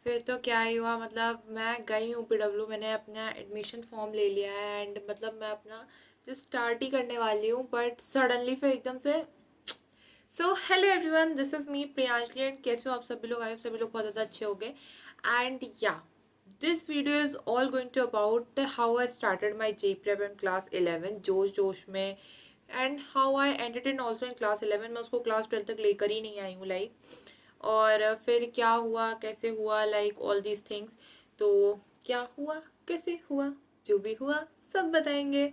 फिर तो क्या ही हुआ, मतलब मैं गई हूँ पीडब्ल्यू, मैंने अपना एडमिशन फॉर्म ले लिया है एंड मतलब मैं अपना जस्ट स्टार्ट ही करने वाली हूँ, बट सडनली फिर एकदम से। So hello everyone, this is me Priyanshali and कैसे हो आप सभी लोग? आई होप सभी लोग बहुत ज़्यादा अच्छे हो गए। And yeah this video is all going to about how I started my JEE prep in class 11 जोश जोश में, and how I ended in also in class 11। मैं उसको क्लास 12 तक लेकर ही नहीं आई हूँ लाइक। और फिर क्या हुआ, कैसे हुआ, लाइक ऑल दीज थिंग्स। तो क्या हुआ, कैसे हुआ, जो भी हुआ सब बताएंगे।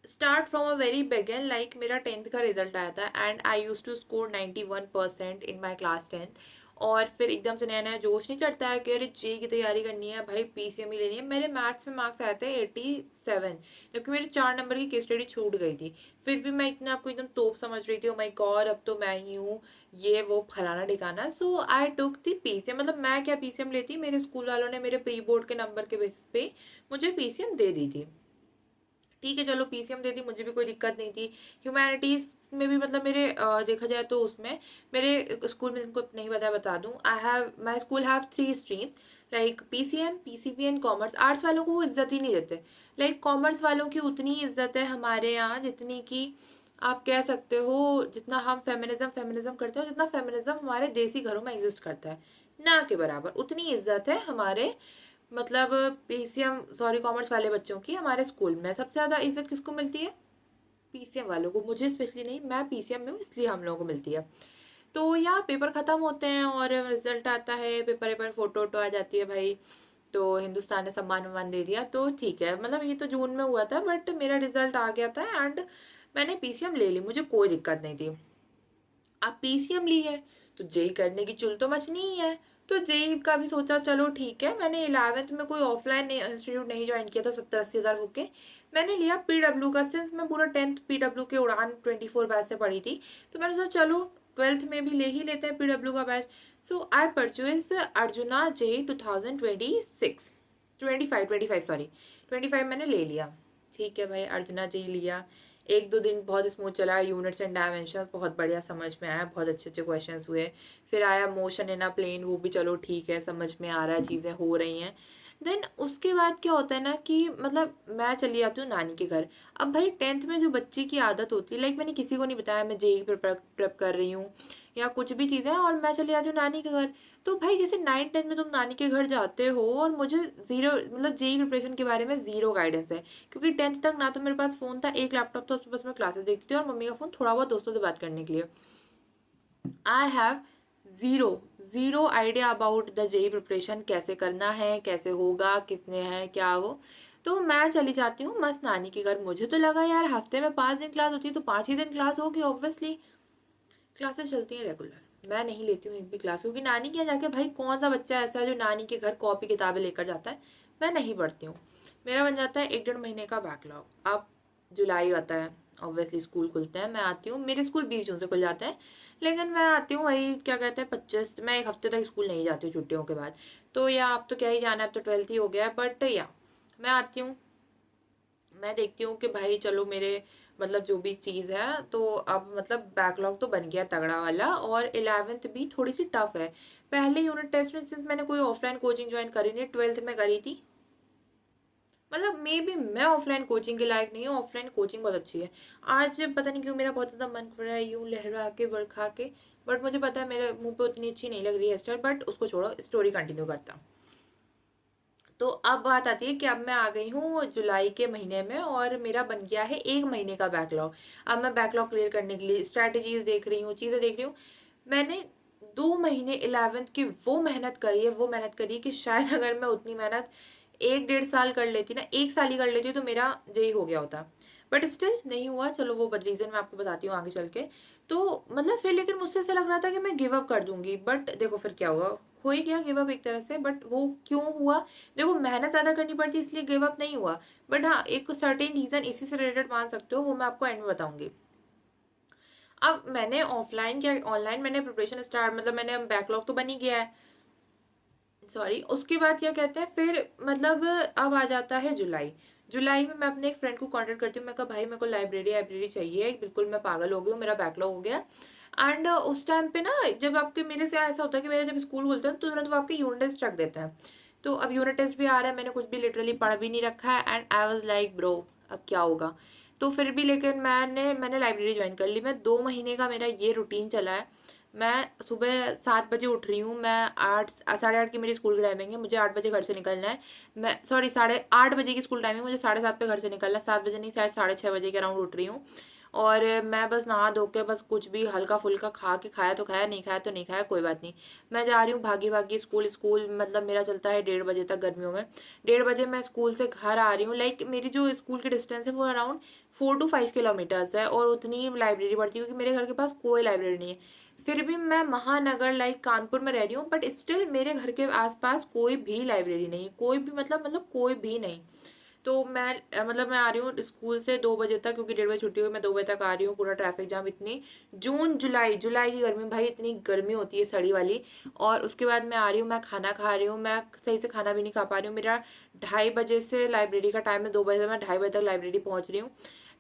Start from a very begin, like मेरा 10th का रिजल्ट आया था and I use to score 91% in my class 10th। और फिर एकदम से नया नया जोश नहीं चढ़ता है कि अरे जे की तैयारी करनी है भाई, पीसीएम ही लेनी है। मेरे मैथ्स में मार्क्स आए थे 87, जबकि मेरी 4 नंबर की केस स्टडी छूट गई थी। फिर भी मैं इतना आपको एकदम तोप समझ रही थी, ओ माई गॉड अब तो मैं ही हूँ ये वो फलाना ठिकाना। सो आई टुक दी पीसीएम। मतलब मैं क्या पीसीएम लेती, मेरे स्कूल वालों ने मेरे प्री बोर्ड के नंबर के बेसिस पे मुझे पीसीएम दे दी थी। ठीक है चलो पीसीएम दे दी, मुझे भी कोई दिक्कत नहीं थी। ह्यूमैनिटीज में भी मतलब मेरे देखा जाए तो उसमें मेरे स्कूल में, इनको नहीं पता बता दूं, I have my school have 3 streams like PCM, PCB and commerce. Arts वालों को वो इज्जत ही नहीं देते। लाइक कॉमर्स वालों की उतनी इज्जत है हमारे यहाँ जितनी की आप कह सकते हो, जितना हम फेमिनिज्म फेमिनिज्म करते हो, जितना फेमिनिज्म हमारे देसी घरों में एग्जिस्ट करता है ना के बराबर उतनी इज्जत है हमारे, मतलब पीसीएम सॉरी कॉमर्स वाले बच्चों की हमारे स्कूल में। सबसे ज़्यादा इज्जत किसको मिलती है? पीसीएम वालों को। मुझे स्पेशली नहीं, मैं पीसीएम में हूँ इसलिए हम लोगों को मिलती है। तो यहाँ पेपर ख़त्म होते हैं और रिजल्ट आता है, पेपर पेपर फोटो वोटो आ जाती है भाई। तो हिंदुस्तान ने सम्मान वम्मान दे दिया तो ठीक है, मतलब ये तो जून में हुआ था बट मेरा रिजल्ट आ गया था एंड मैंने पीसीएम ले ली, मुझे कोई दिक्कत नहीं थी। आप पीसीएम ली है तो जेई करने की चुल तो मचनी ही है। तो जेई का भी सोचा चलो ठीक है। मैंने 11th में कोई ऑफलाइन इंस्टीट्यूट नहीं ज्वाइन किया था 70-80 हज़ार बुके। मैंने लिया पीडब्ल्यू का, सिंस मैं पूरा 10th पीडब्ल्यू के उड़ान 24 बैच से पढ़ी थी। तो मैंने सोचा चलो 12th में भी ले ही लेते हैं पीडब्ल्यू का batch. So I purchase Arjuna JEE 2026, 25 sorry 25 मैंने ले लिया। ठीक है भाई, अर्जुना जेई लिया। 1-2 दिन बहुत स्मूथ चला, यूनिट्स एंड डायमेंशंस बहुत बढ़िया समझ में आया, बहुत अच्छे अच्छे क्वेश्चंस हुए। फिर आया मोशन इन अ प्लेन, वो भी चलो ठीक है, समझ में आ रहा है, चीज़ें हो रही हैं। देन उसके बाद क्या होता है ना कि मतलब मैं चली जाती हूँ नानी के घर। अब भाई 10th में जो बच्चे की आदत होती है, लाइक मैंने किसी को नहीं बताया मैं जेई प्रेप कर रही हूँ या कुछ भी चीज़ें, और मैं चली जाती हूँ नानी के घर। तो भाई जैसे 9th 10th में तुम नानी के घर जाते हो और मुझे ज़ीरो, मतलब जेई प्रिपरेशन के बारे में ज़ीरो गाइडेंस है। क्योंकि 10th तक ना तो मेरे पास फ़ोन था, एक लैपटॉप था, उस पर बस मैं क्लासेस देखती थी, और मम्मी का फ़ोन थोड़ा बहुत दोस्तों से बात करने के लिए। I have zero zero idea about the JEE preparation, कैसे करना है, कैसे होगा, कितने हैं, क्या वो। तो मैं चली जाती हूँ मस्त नानी के घर। मुझे तो लगा यार हफ्ते में 5 दिन क्लास होती है तो 5 ही दिन क्लास होगी ऑब्वियसली। क्लासेस चलती हैं रेगुलर, मैं नहीं लेती हूँ एक भी क्लास, क्योंकि नानी के यहाँ जाके भाई कौन सा बच्चा ऐसा है जो नानी के घर कॉपी किताबें लेकर जाता है। मैं नहीं पढ़ती हूँ। मेरा बन जाता है 1-1.5 महीने का बैकलॉग। अब जुलाई आता है, ऑब्वियसली स्कूल खुलते हैं, मैं आती हूँ। मेरे स्कूल 20 जून से खुल जाते हैं, लेकिन मैं आती हूँ वही क्या कहते हैं 25। मैं एक हफ्ते तक स्कूल नहीं जाती हूँ छुट्टियों के बाद। तो या अब तो क्या ही जाना है, अब तो 12th ही हो गया है, बट या मैं आती हूँ। मैं देखती हूँ कि भाई चलो मेरे मतलब जो भी चीज़ है तो अब मतलब बैकलॉग तो बन गया तगड़ा वाला, और 11th भी थोड़ी सी टफ है। पहले यूनिट टेस्ट में सिंस मैंने कोई ऑफलाइन कोचिंग ज्वाइन करी नहीं, 12th में करी थी। मतलब मे बी मैं ऑफलाइन कोचिंग के लायक नहीं हूँ, ऑफलाइन कोचिंग बहुत अच्छी है। आज पता नहीं क्यों मेरा बहुत ज़्यादा मन कर रहा है यूँ लहरा के बरखा के, बट मुझे पता है मेरे मुंह पे उतनी अच्छी नहीं लग रही है स्टाइल, बट उसको छोड़ो, स्टोरी कंटिन्यू करता हूँ। तो अब बात आती है कि अब मैं आ गई हूँ जुलाई के महीने में और मेरा बन गया है 1 महीने का बैकलॉग। अब मैं बैकलॉग क्लियर करने के लिए स्ट्रैटेजीज देख रही हूँ, चीज़ें देख रही हूँ। मैंने 2 महीने 11th की वो मेहनत करी है, वो मेहनत करी है कि शायद अगर मैं उतनी मेहनत 1-1.5 साल कर लेती ना, 1 साल ही कर लेती तो मेरा जेई हो गया होता। बट स्टिल नहीं हुआ, चलो वो रीजन मैं आपको बताती हूँ आगे चल के। तो मतलब फिर लेकिन मुझसे ऐसा लग रहा था कि मैं गिव अप कर दूंगी, बट देखो फिर क्या हुआ, हो ही गया गिव अप एक तरह से। बट वो क्यों हुआ, देखो मेहनत ज़्यादा करनी पड़ती इसलिए गिव अप नहीं हुआ। बट हाँ, एक सर्टेन रीज़न इसी से रिलेटेड मान सकते हो, वो मैं आपको एंड में बताऊंगी। अब मैंने ऑफलाइन क्या ऑनलाइन मैंने प्रिपरेशन स्टार्ट, मतलब मैंने बैकलॉग तो बन ही गया है, सॉरी। उसके बाद क्या कहते हैं फिर, मतलब अब आ जाता है जुलाई। जुलाई में मैं अपने एक फ्रेंड को कांटेक्ट करती हूँ, मैं कहा भाई मेरे को लाइब्रेरी चाहिए, बिल्कुल मैं पागल हो गई हूँ, मेरा बैकलॉग हो गया एंड उस टाइम पे ना, जब आपके मेरे से ऐसा होता है कि मेरा जब स्कूल खुलता है तो तुरंत वो आपके यूनिट टेस्ट रख देते हैं। तो अब यूनिट टेस्ट भी आ रहा है, मैंने कुछ भी लिटरली पढ़ भी नहीं रखा है, and I was like bro अब क्या होगा। तो फिर भी लेकिन मैंने लाइब्रेरी ज्वाइन कर ली। मैं 2 महीने का मेरा ये रूटीन चला है। मैं सुबह 7 बजे उठ रही हूँ। मैं 8 साढ़े 8 की मेरी स्कूल की टाइमिंग है, मुझे 8 बजे घर से निकलना है। मैं सॉरी 8:30 की स्कूल टाइमिंग, मुझे 7:30 पे घर से निकलना है। 7 बजे नहीं, शायद 6:30 के अराउंड उठ रही हूँ। और मैं बस नहा धो के बस कुछ भी हल्का फुल्का खा के, खाया तो खाया, नहीं खाया तो नहीं खाया, कोई बात नहीं। मैं जा रही हूँ भागी भागी स्कूल। स्कूल मतलब मेरा चलता है 1:30 बजे तक गर्मियों में। 1:30 बजे मैं स्कूल से घर आ रही हूँ। लाइक मेरी जो स्कूल की डिस्टेंस है वो अराउंड 4 to 5 किलोमीटर्स है, और उतनी लाइब्रेरी पढ़ती है क्योंकि मेरे घर के पास कोई लाइब्रेरी नहीं है। फिर भी मैं महानगर लाइक कानपुर में रह रही हूँ, बट स्टिल मेरे घर के आसपास कोई भी लाइब्रेरी नहीं, कोई भी मतलब कोई भी नहीं। तो मैं आ रही हूँ स्कूल से 2 बजे तक, क्योंकि 1:30 बजे छुट्टी हुई, मैं 2 बजे तक आ रही हूँ। पूरा ट्रैफिक जाम, इतनी जून जुलाई जुलाई की गर्मी भाई, इतनी गर्मी होती है सड़ी वाली। और उसके बाद मैं आ रही हूँ, मैं खाना खा रही हूँ, मैं सही से खाना भी नहीं खा पा रही हूँ। मेरा 2:30 बजे से लाइब्रेरी का टाइम है, 2 बजे से मैं 2:30 बजे तक लाइब्रेरी पहुंच रही हूँ।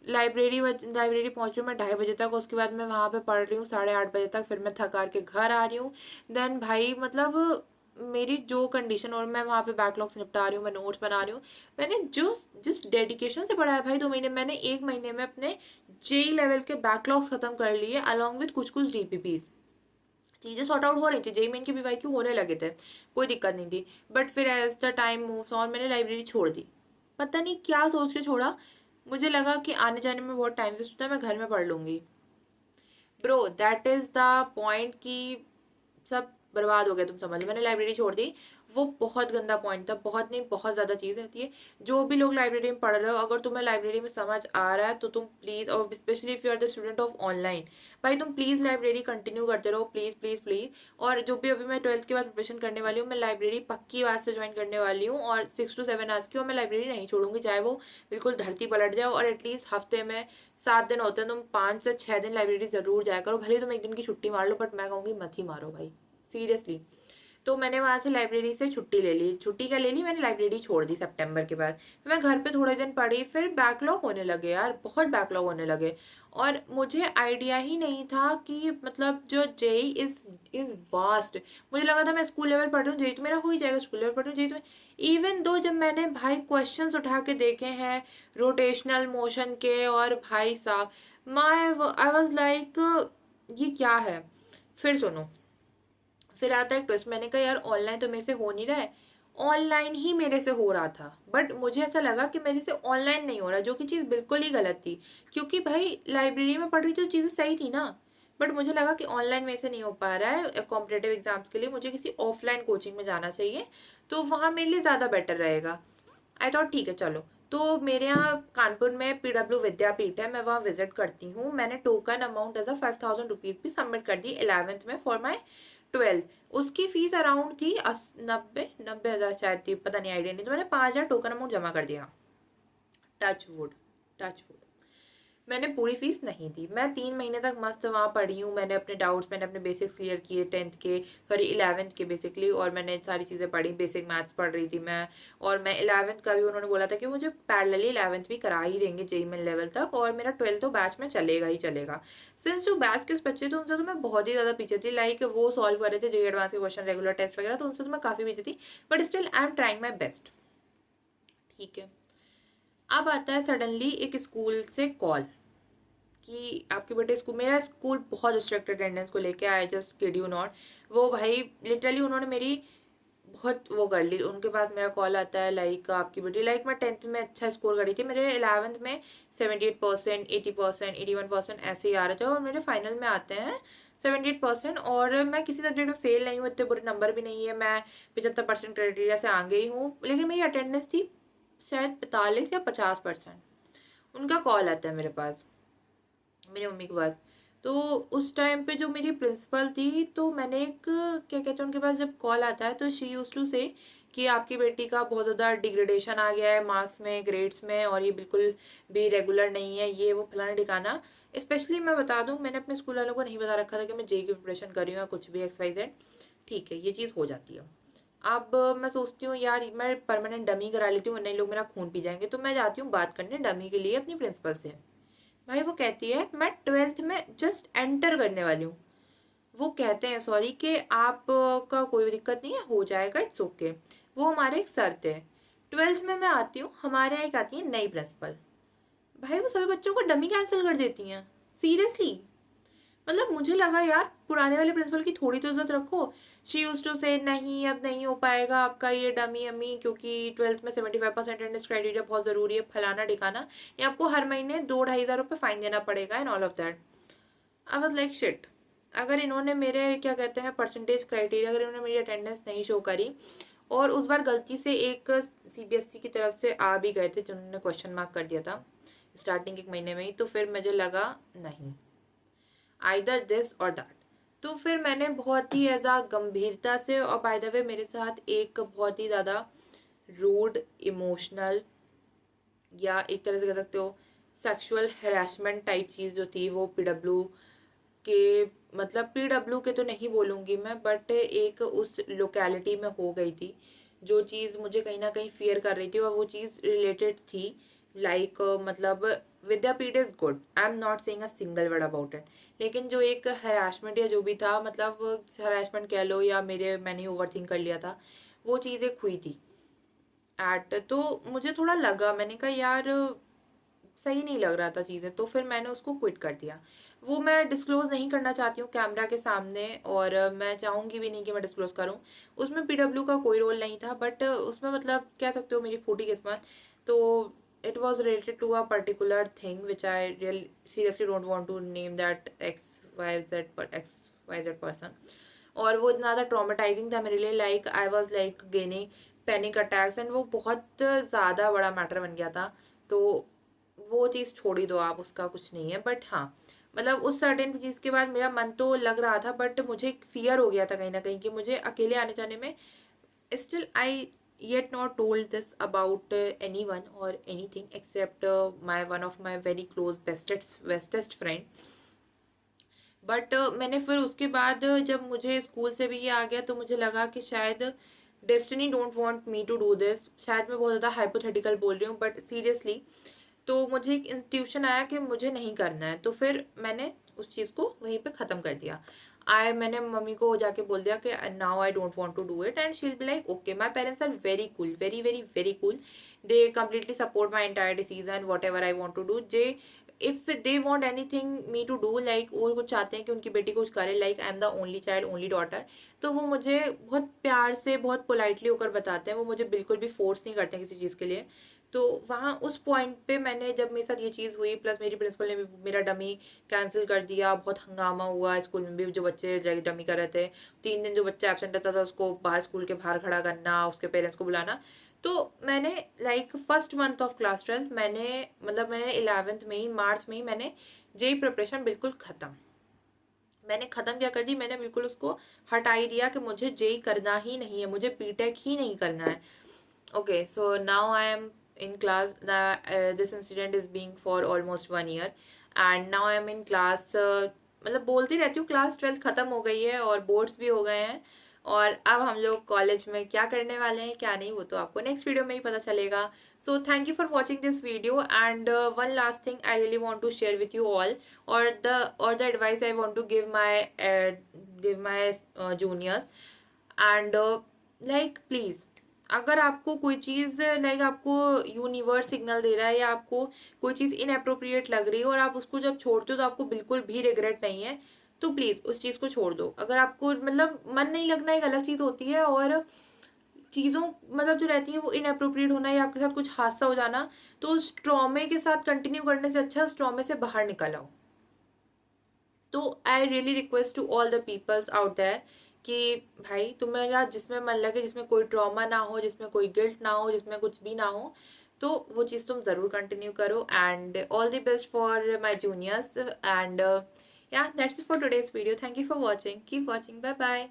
लाइब्रेरी पहुंच रही हूँ मैं 2:30 बजे तक। उसके बाद मैं वहां पे पढ़ रही हूँ 8:30 बजे तक। फिर मैं थक हार के घर आ रही हूँ। देन भाई मतलब मेरी जो कंडीशन, और मैं वहां पे बैकलॉग्स निपटा रही हूँ, मैं नोट्स बना रही हूँ। मैंने जो जिस डेडिकेशन से पढ़ा है भाई 2 महीने, मैंने 1 महीने में अपने जेई लेवल के बैकलॉग्स खत्म कर लिए, अलॉन्ग विद कुछ कुछ डीपीपीज। चीजें सॉर्ट आउट हो रही थी, जेई मेन के बीवाईक्यू होने लगे थे, कोई दिक्कत नहीं थी। बट फिर as the time moves on मैंने लाइब्रेरी छोड़ दी। पता नहीं क्या सोच के छोड़ा। मुझे लगा कि आने जाने में बहुत टाइम वेस्ट होता है, मैं घर में पढ़ लूंगी। Bro that is the point कि सब बर्बाद हो गया, तुम समझ लो। मैंने लाइब्रेरी छोड़ दी। वो बहुत गंदा पॉइंट था, बहुत नहीं बहुत ज्यादा चीज रहती है। जो भी लोग लाइब्रेरी में पढ़ रहे हो, अगर तुम्हें लाइब्रेरी में समझ आ रहा है तो तुम प्लीज, और specially if you are the student of online, भाई तुम प्लीज लाइब्रेरी कंटिन्यू करते रहो, प्लीज प्लीज प्लीज। और जो भी अभी मैं 12th के बाद प्रिपरेशन करने वाली हूँ, मैं लाइब्रेरी पक्की बात से ज्वाइन करने वाली हूँ, और 6 to 7 आवर्स की। और मैं लाइब्रेरी नहीं छोड़ूंगी, चाहे वो बिल्कुल धरती पलट जाए। और एटलीस्ट हफ्ते में 7 दिन होते हैं, तुम 5 से 6 दिन लाइब्रेरी जरूर जाया करो। भले तुम एक दिन की छुट्टी मार लो, बट मैं कहूंगी मत ही मारो भाई, सीरियसली। तो मैंने वहां से लाइब्रेरी से छुट्टी ले ली। छुट्टी क्या ले ली, मैंने लाइब्रेरी छोड़ दी सितंबर के बाद। फिर मैं घर पे थोड़े दिन पढ़ी, फिर बैकलॉग होने लगे यार, बहुत बैकलॉग होने लगे। और मुझे आइडिया ही नहीं था कि मतलब जो जेई इज वास्ट। मुझे लगा था मैं स्कूल लेवल पढ़ रही हूँ, जेई तो मेरा हो ही जाएगा, स्कूल लेवल पढ़ रही हूँ, जेई तो इवन दो जब मैंने भाई क्वेश्चंस उठा के देखे हैं रोटेशनल मोशन के, और भाई साहब माई आई वॉज लाइक ये क्या है। फिर सुनो, फिर आता है ट्विस्ट। मैंने कहा यार ऑनलाइन तो मेरे से हो नहीं रहा है, ऑनलाइन ही मेरे से हो रहा था, बट मुझे ऐसा लगा कि मेरे से ऑनलाइन नहीं हो रहा, जो कि चीज़ बिल्कुल ही गलत थी। क्योंकि भाई लाइब्रेरी में पढ़ रही तो चीज़ें सही थी ना। बट मुझे लगा कि ऑनलाइन मेरे से नहीं हो पा रहा है कॉम्पिटेटिव एग्जाम्स के लिए, मुझे किसी ऑफलाइन कोचिंग में जाना चाहिए, तो वहाँ मेरे लिए ज़्यादा बेटर रहेगा। आई थॉट ठीक है चलो। तो मेरे यहाँ कानपुर में पीडब्ल्यू विद्यापीठ है, मैं वहाँ विजिट करती हूँ। मैंने token amount as a 5,000 rupees भी सबमिट कर दी 11th में फॉर माई 12th। उसकी फीस अराउंड थी 90,000 शायद थी, पता नहीं, आइडिया नहीं। तो मैंने 5,000 टोकन अमाउंट जमा कर दिया। Touch wood, touch wood. मैंने पूरी फीस नहीं दी। मैं 3 महीने तक मस्त वहाँ पढ़ी हूँ। मैंने अपने डाउट्स, मैंने अपने बेसिक्स क्लियर किए 10th के, सॉरी 11th के बेसिकली। और मैंने सारी चीज़ें पढ़ी, बेसिक मैथ्स पढ़ रही थी मैं। और मैं 11th का भी उन्होंने बोला था कि मुझे पैरेलली 11th भी करा ही देंगे जेई मेन लेवल तक, और मेरा 12th तो बैच में चलेगा ही चलेगा। सिंस जो बैच के बच्चे थे उनसे तो मैं बहुत ही ज़्यादा पीछे थी। लाइक वो सॉल्व कर रहे थे जेई एडवांस के क्वेश्चन, रेगुलर टेस्ट वगैरह, तो उनसे तो मैं काफ़ी पीछे थी। But still I am trying my best. ठीक है। अब आता है सडनली एक स्कूल से कॉल कि आपके बेटे स्कूल, मेरा स्कूल बहुत स्ट्रिक्ट अटेंडेंस को लेके, I just kid you not. वो भाई लिटरली उन्होंने मेरी बहुत वो कर ली। उनके पास मेरा कॉल आता है लाइक आपकी बेटी, लाइक मैं 10th में अच्छा स्कोर करी थी, मेरे 11th में 78%, 80%, 81% ऐसे ही आ रहे थे, और मेरे फाइनल में आते हैं 78%। और मैं किसी सब्जेक्ट में फेल नहीं हूँ, इतने बुरे नंबर भी नहीं है, मैं 75% क्राइटेरिया से आगे ही हूँ, लेकिन मेरी अटेंडेंस थी शायद 45 या 50%। उनका कॉल आता है मेरे पास, मेरी मम्मी के पास। तो उस टाइम पे जो मेरी प्रिंसिपल थी, तो मैंने एक क्या कहते हैं, उनके पास जब कॉल आता है तो शी यूज टू से कि आपकी बेटी का बहुत ज़्यादा डिग्रेडेशन आ गया है मार्क्स में, ग्रेड्स में, और ये बिल्कुल भी रेगुलर नहीं है, ये वो फलाना ठिकाना। स्पेशली मैं बता दूं, मैंने अपने स्कूल वालों को नहीं बता रखा था कि मैं जेई की प्रिपरेशन कर रही हूँ या कुछ भी XYZ। ठीक है, ये चीज़ हो जाती है। अब मैं सोचती हूँ यार मैं परमानेंट डमी करा लेती हूँ, वरना ये लोग मेरा खून पी जाएंगे। तो मैं जाती हूँ बात करने डमी के लिए अपनी प्रिंसिपल से। भाई वो कहती है मैं 12th में जस्ट एंटर करने वाली हूँ। वो कहते हैं सॉरी कि आप का कोई दिक्कत नहीं है, हो जाएगा, इट्स ओके। वो हमारे एक सर थे। 12th में मैं आती हूँ, हमारे यहाँ एक आती है नई प्रिंसिपल। भाई वो सभी बच्चों को डमी कैंसिल कर देती हैं, सीरियसली। मतलब मुझे लगा यार पुराने वाले प्रिंसिपल की थोड़ी तो इज्जत रखो। शी यूज टू से नहीं अब नहीं हो पाएगा आपका ये डमी अमी, क्योंकि 12th में 75% अटेंडेंस क्राइटेरिया बहुत जरूरी है, फलाना ठिकाना, ये आपको हर महीने 2-2,500 रुपये फाइन देना पड़ेगा and all of that. I was like shit. अगर इन्होंने मेरे क्या कहते हैं परसेंटेज क्राइटेरिया, अगर इन्होंने मेरी अटेंडेंस नहीं शो करी, और उस बार गलती से एक सीबीएसई की तरफ से आ भी गए थे जिन्होंने क्वेश्चन मार्क कर दिया था स्टार्टिंग एक महीने में ही, तो फिर मुझे लगा नहीं, आइदर दिस और दैट। तो फिर मैंने बहुत ही ऐसा गंभीरता से, और बाय द वे मेरे साथ एक बहुत ही ज़्यादा रूड, इमोशनल, या एक तरह से कह सकते हो सेक्सुअल हैरेसमेंट टाइप चीज़ जो थी वो पीडब्ल्यू के, मतलब पीडब्ल्यू के तो नहीं बोलूँगी मैं, बट एक उस लोकेलिटी में हो गई थी। जो चीज़ मुझे कहीं ना कहीं फियर कर रही थी, और वो चीज़ रिलेटेड थी लाइक मतलब Vidyapeeth is good, I am not saying a single word about it, लेकिन जो एक हरासमेंट या जो भी था, मतलब हरासमेंट कह लो या मैंने ओवर थिंक कर लिया था, वो चीज़ एक हुई थी एट। तो मुझे थोड़ा लगा, मैंने कहा यार सही नहीं लग रहा था चीज़ें, तो फिर मैंने उसको क्विट कर दिया। वो मैं डिस्क्लोज नहीं करना चाहती हूँ कैमरा के सामने, और मैं चाहूँगी भी नहीं कि मैं डिस्क्लोज करूँ। उसमें पीडब्ल्यू का कोई रोल नहीं था, बट उसमें मतलब कह सकते हो मेरी फूटी किस्मत। तो it was related to a particular thing which I real seriously don't want to name that X Y Z person. और वो इतना ज़्यादा ट्रॉमेटाइजिंग था मेरे लिए, like I was like gaining panic attacks, and वो बहुत ज़्यादा बड़ा मैटर बन गया था। तो वो चीज़ छोड़ ही दो आप, उसका कुछ नहीं है। बट हाँ, मतलब उस सर्टेन चीज़ के बाद मेरा मन तो लग रहा था, बट मुझे एक फियर हो गया था कहीं ना कहीं कि मुझे अकेले आने जाने में, still I yet not told this about anyone or anything except my one of my very close bestest friend. But मैंने फिर उसके बाद जब मुझे स्कूल से भी ये आ गया, तो मुझे लगा कि शायद destiny don't want me to do this. शायद मैं बहुत ज़्यादा हाइपोथेटिकल बोल रही हूँ, बट सीरियसली तो मुझे एक इंस्टीट्यूशन आया कि मुझे नहीं करना है, तो फिर मैंने उस चीज़ को वहीं पे ख़त्म कर दिया। मैंने मम्मी को जाके बोल दिया कि now I don't want to do it, and she will be like okay. My parents are very cool, very very very cool. They completely support my entire decision, whatever I want to do. जे if they want anything me to do, like वो कुछ चाहते हैं कि उनकी बेटी कुछ करे, like I am the only child, only daughter, तो वो मुझे बहुत प्यार से बहुत पोलाइटली होकर बताते हैं। वो मुझे बिल्कुल भी फोर्स नहीं करते किसी चीज़ के लिए। तो वहाँ उस पॉइंट पे मैंने, जब मेरे साथ ये चीज़ हुई, प्लस मेरी प्रिंसिपल ने भी मेरा डमी कैंसिल कर दिया, बहुत हंगामा हुआ स्कूल में भी, जो बच्चे डमी कर रहे थे, 3 दिन जो बच्चा एबसेंट रहता था उसको बाहर स्कूल के बाहर खड़ा करना, उसके पेरेंट्स को बुलाना। तो मैंने like first month of class 12 मैंने, मतलब मैंने 11th में ही, मार्च में ही मैंने जेई प्रिपरेशन बिल्कुल ख़त्म, मैंने ख़त्म क्या कर दी, मैंने बिल्कुल उसको हटा ही दिया कि मुझे जेई करना ही नहीं है, मुझे बीटेक ही नहीं करना है। Okay, so now I am in class. This incident is being for almost 1 year, and now I am in class. मतलब बोलती रहती हूँ, क्लास 12 ख़त्म हो गई है और बोर्ड्स भी हो गए हैं, और अब हम लोग कॉलेज में क्या करने वाले हैं क्या नहीं, वो तो आपको नेक्स्ट वीडियो में ही पता चलेगा। So thank you for watching this video, and one last thing I really want to share with you all, और the advice I want to give my juniors, and like please, अगर आपको कोई चीज़ like आपको universe signal दे रहा है, या आपको कोई चीज़ इनअप्रोप्रिएट लग रही है, और आप उसको जब छोड़ते हो तो आपको बिल्कुल भी रिग्रेट नहीं है, तो प्लीज़ उस चीज़ को छोड़ दो। अगर आपको मतलब मन नहीं लगना एक अलग चीज़ होती है, और चीज़ों मतलब जो रहती है वो इनअप्रोप्रिएट होना, या आपके साथ कुछ हादसा हो जाना, तो उस ट्रॉमे के साथ कंटिन्यू करने से अच्छा उस ट्रॉमे से बाहर निकल आओ। तो I really request to all the peoples out there कि भाई तुम्हें जिसमें मन लगे, जिसमें कोई ट्रॉमा ना हो, जिसमें कोई गिल्ट ना हो, जिसमें कुछ भी ना हो, तो वो चीज़ तुम ज़रूर कंटिन्यू करो। And all the best for my juniors, and yeah that's it for today's video. Thank you for watching, keep watching, bye bye.